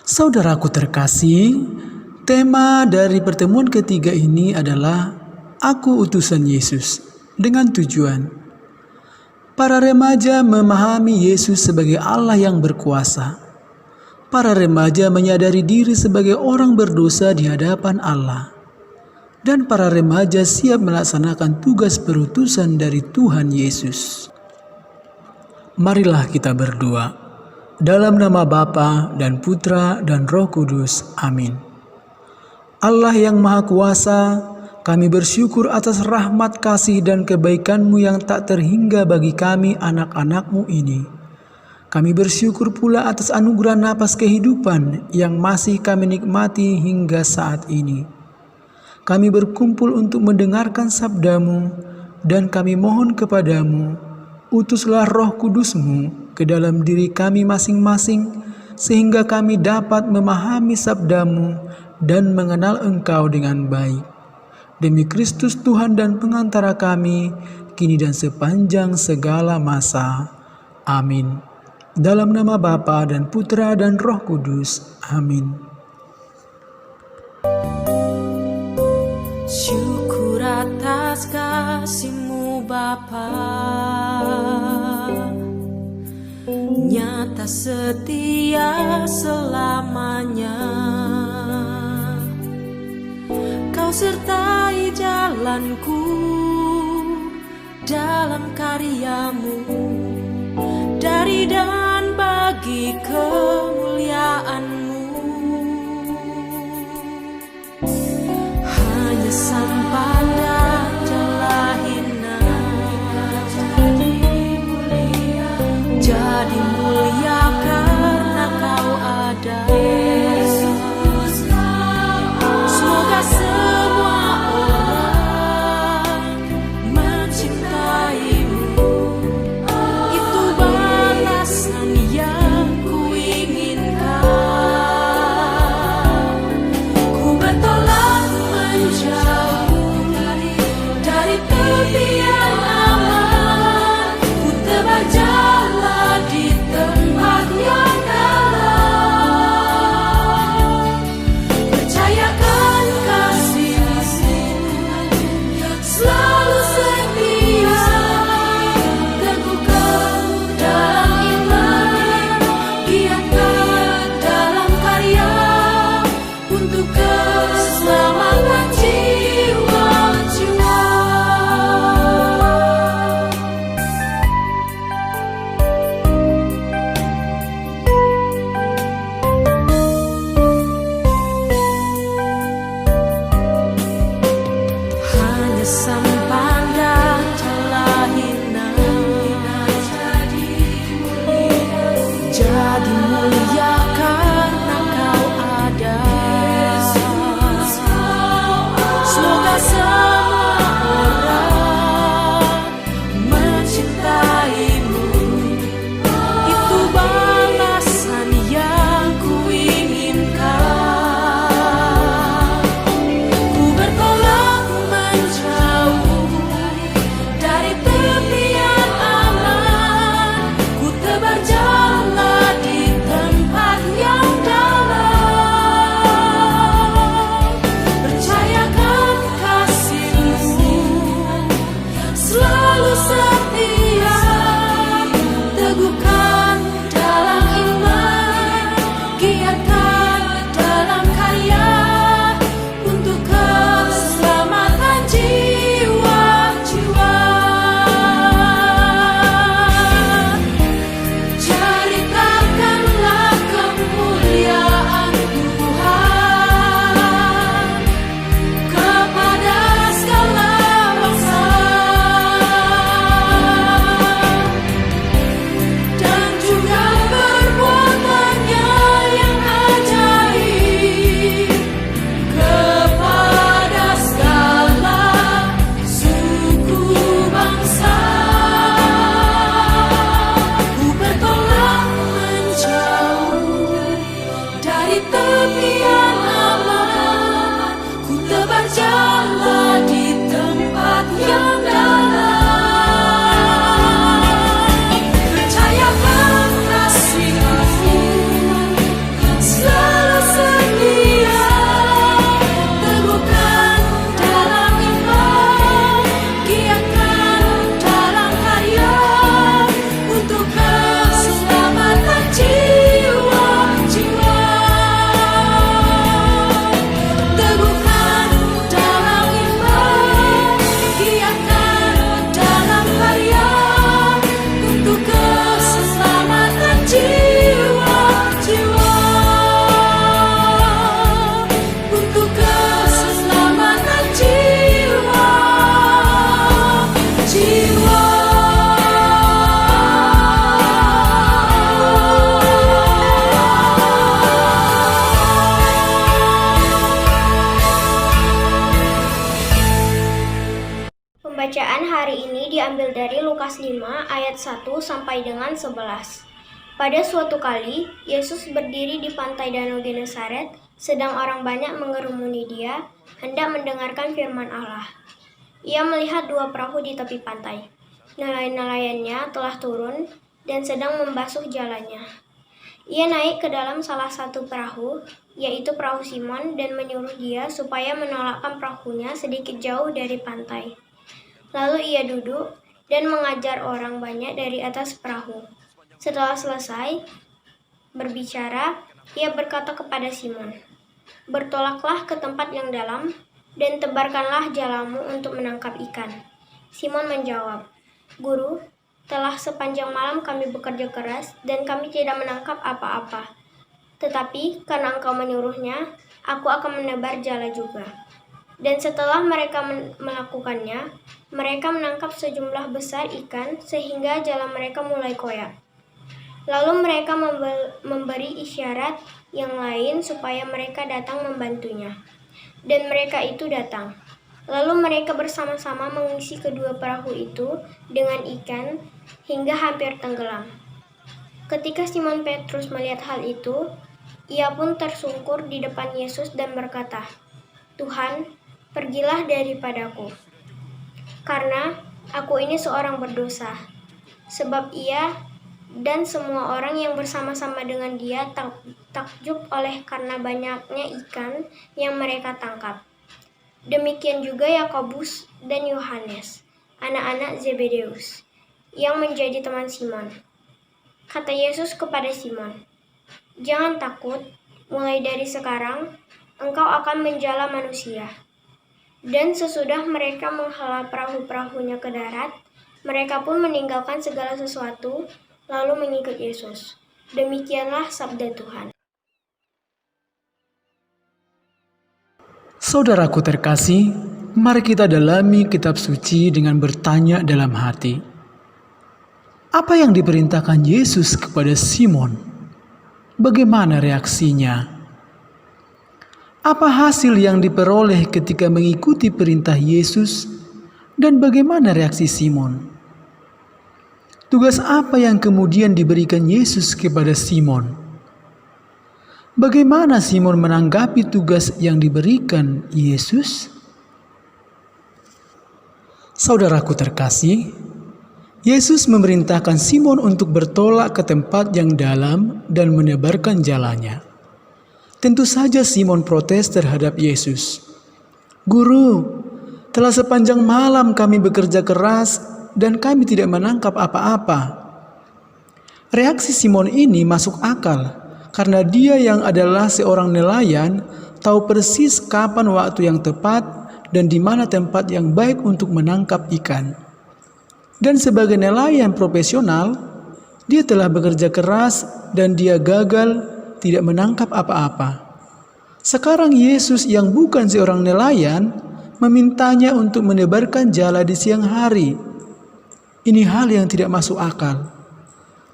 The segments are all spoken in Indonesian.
Saudaraku terkasih, tema dari pertemuan ketiga ini adalah Aku Utusan Yesus, dengan tujuan para remaja memahami Yesus sebagai Allah yang berkuasa. Para remaja menyadari diri sebagai orang berdosa di hadapan Allah. Dan para remaja siap melaksanakan tugas perutusan dari Tuhan Yesus. Marilah kita berdoa. Dalam nama Bapa dan Putra dan Roh Kudus. Amin. Allah yang Maha Kuasa, kami bersyukur atas rahmat kasih dan kebaikan-Mu yang tak terhingga bagi kami anak-anak-Mu ini. Kami bersyukur pula atas anugerah napas kehidupan yang masih kami nikmati hingga saat ini. Kami berkumpul untuk mendengarkan sabda-Mu dan kami mohon kepadamu, utuslah Roh Kudus-Mu ke dalam diri kami masing-masing sehingga kami dapat memahami sabda-Mu dan mengenal Engkau dengan baik. Demi Kristus Tuhan dan pengantara kami, kini dan sepanjang segala masa. Amin. Dalam nama Bapa dan Putra dan Roh Kudus. Amin. Syukur atas kasih-Mu Bapa, nyata setia selamanya. Kau sertai jalanku dalam karya-Mu, dari dan bagi kemuliaan-Mu. Hanya sampai jalan hina, jadi mulia karena Kau ada. Semoga semua orang mencintai-Mu. Itu balasan yang kuinginkan. Ku bertolak menjauh dari tepian aman. Ku tebar jalan di tempat yang dalam. Percayakan kasih-Mu selalu setia. Teguhkan dalam iman, giatkan dalam karya untuk keselamatan jiwa-jiwa. Hanya sampandang celah hina, jadi mulia karena Kau ada. Semoga semua orang mencintai-Mu. Itu balasan yang kuinginkan. Ku bertolak menjauh dari tepian aman. Ku tebar jalan di tempat yang dalam. Percayakan kasih-Mu selalu setia. Teguhkan dalam iman, giatkan dalam karya untuk keselamatan jiwa-jiwa. Ceritakanlah kemuliaan Tuhan kepada segala bangsa, dan juga perbuatan-Nya yang ajaib kepada segala suku bangsa. Ku bertolak menjauh dari tepian aman. Ku tebar jalan di tempat yang dalam. Percayakan kasih-Mu selalu Lukas 5 ayat 1 sampai dengan 11. Pada suatu kali, Yesus berdiri di pantai Danau Genesaret, sedang orang banyak mengerumuni dia, hendak mendengarkan firman Allah. Ia melihat dua perahu di tepi pantai. Nelayan-nelayannya telah turun dan sedang membasuh jalannya. Ia naik ke dalam salah satu perahu, yaitu perahu Simon, dan menyuruh dia supaya menolakkan perahunya sedikit jauh dari pantai. Lalu ia duduk dan mengajar orang banyak dari atas perahu. Setelah selesai berbicara, ia berkata kepada Simon, "Bertolaklah ke tempat yang dalam dan tebarkanlah jalamu untuk menangkap ikan." Simon menjawab, "Guru, telah sepanjang malam kami bekerja keras dan kami tidak menangkap apa-apa. Tetapi karena Engkau menyuruhnya, aku akan menebar jala juga." Dan setelah mereka melakukannya, mereka menangkap sejumlah besar ikan sehingga jala mereka mulai koyak. Lalu mereka memberi isyarat yang lain supaya mereka datang membantunya. Dan mereka itu datang. Lalu mereka bersama-sama mengisi kedua perahu itu dengan ikan hingga hampir tenggelam. Ketika Simon Petrus melihat hal itu, ia pun tersungkur di depan Yesus dan berkata, "Tuhan, pergilah daripadaku, karena aku ini seorang berdosa." Sebab ia dan semua orang yang bersama-sama dengan dia takjub oleh karena banyaknya ikan yang mereka tangkap. Demikian juga Yakobus dan Yohanes, anak-anak Zebedeus, yang menjadi teman Simon. Kata Yesus kepada Simon, "Jangan takut, mulai dari sekarang engkau akan menjala manusia." Dan sesudah mereka menghela perahu-perahunya ke darat, mereka pun meninggalkan segala sesuatu, lalu mengikut Yesus. Demikianlah sabda Tuhan. Saudaraku terkasih, mari kita dalami kitab suci dengan bertanya dalam hati. Apa yang diperintahkan Yesus kepada Simon? Bagaimana reaksinya? Apa hasil yang diperoleh ketika mengikuti perintah Yesus? Dan bagaimana reaksi Simon? Tugas apa yang kemudian diberikan Yesus kepada Simon? Bagaimana Simon menanggapi tugas yang diberikan Yesus? Saudaraku terkasih, Yesus memerintahkan Simon untuk bertolak ke tempat yang dalam dan menebarkan jalannya. Tentu saja Simon protes terhadap Yesus. "Guru, telah sepanjang malam kami bekerja keras dan kami tidak menangkap apa-apa." Reaksi Simon ini masuk akal karena dia yang adalah seorang nelayan tahu persis kapan waktu yang tepat dan di mana tempat yang baik untuk menangkap ikan. Dan sebagai nelayan profesional, dia telah bekerja keras dan dia gagal tidak menangkap apa-apa. Sekarang Yesus yang bukan seorang nelayan memintanya untuk menebarkan jala di siang hari. Ini hal yang tidak masuk akal.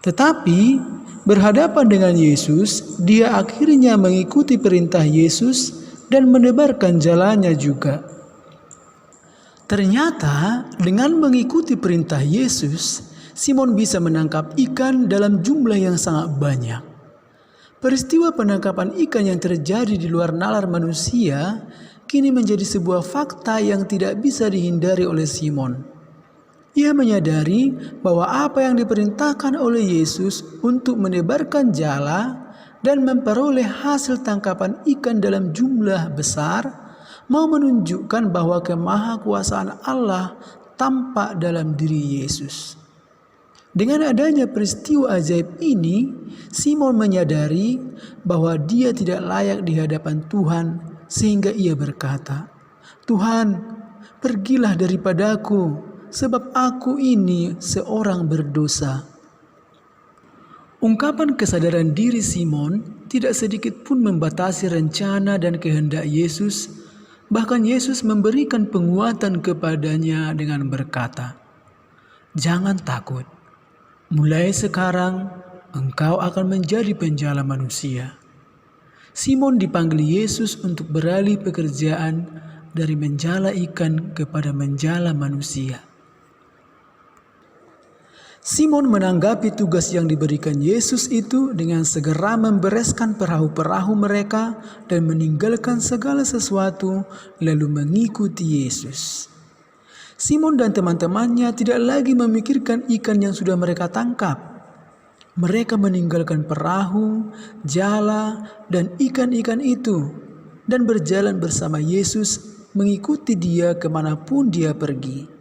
Tetapi berhadapan dengan Yesus, dia akhirnya mengikuti perintah Yesus dan menebarkan jalannya juga. Ternyata dengan mengikuti perintah Yesus, Simon bisa menangkap ikan dalam jumlah yang sangat banyak. Peristiwa penangkapan ikan yang terjadi di luar nalar manusia kini menjadi sebuah fakta yang tidak bisa dihindari oleh Simon. Ia menyadari bahwa apa yang diperintahkan oleh Yesus untuk menebarkan jala dan memperoleh hasil tangkapan ikan dalam jumlah besar mau menunjukkan bahwa kemahakuasaan Allah tampak dalam diri Yesus. Dengan adanya peristiwa ajaib ini, Simon menyadari bahwa dia tidak layak di hadapan Tuhan sehingga ia berkata, "Tuhan, pergilah daripadaku, sebab aku ini seorang berdosa." Ungkapan kesadaran diri Simon tidak sedikit pun membatasi rencana dan kehendak Yesus. Bahkan Yesus memberikan penguatan kepadanya dengan berkata, "Jangan takut, mulai sekarang engkau akan menjadi penjala manusia." Simon dipanggil Yesus untuk beralih pekerjaan dari menjala ikan kepada menjala manusia. Simon menanggapi tugas yang diberikan Yesus itu dengan segera membereskan perahu-perahu mereka dan meninggalkan segala sesuatu lalu mengikuti Yesus. Simon dan teman-temannya tidak lagi memikirkan ikan yang sudah mereka tangkap. Mereka meninggalkan perahu, jala, dan ikan-ikan itu dan berjalan bersama Yesus mengikuti Dia kemanapun Dia pergi.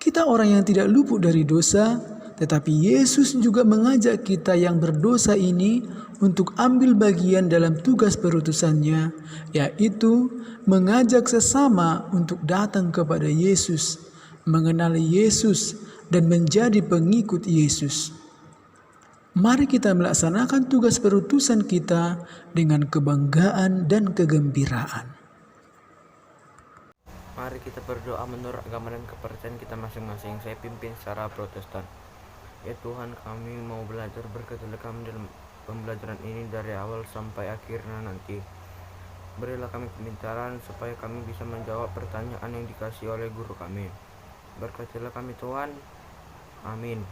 Kita orang yang tidak luput dari dosa, tetapi Yesus juga mengajak kita yang berdosa ini untuk ambil bagian dalam tugas perutusannya, yaitu mengajak sesama untuk datang kepada Yesus, mengenali Yesus, dan menjadi pengikut Yesus. Mari kita melaksanakan tugas perutusan kita dengan kebanggaan dan kegembiraan. Mari kita berdoa menurut agama dan kepercayaan kita masing-masing. Saya pimpin secara Protestan. Ya Tuhan, kami mau belajar, berkatilah kami dalam pembelajaran ini dari awal sampai akhirnya nanti. Berilah kami kepintaran supaya kami bisa menjawab pertanyaan yang dikasih oleh guru kami. Berkatilah kami Tuhan. Amin.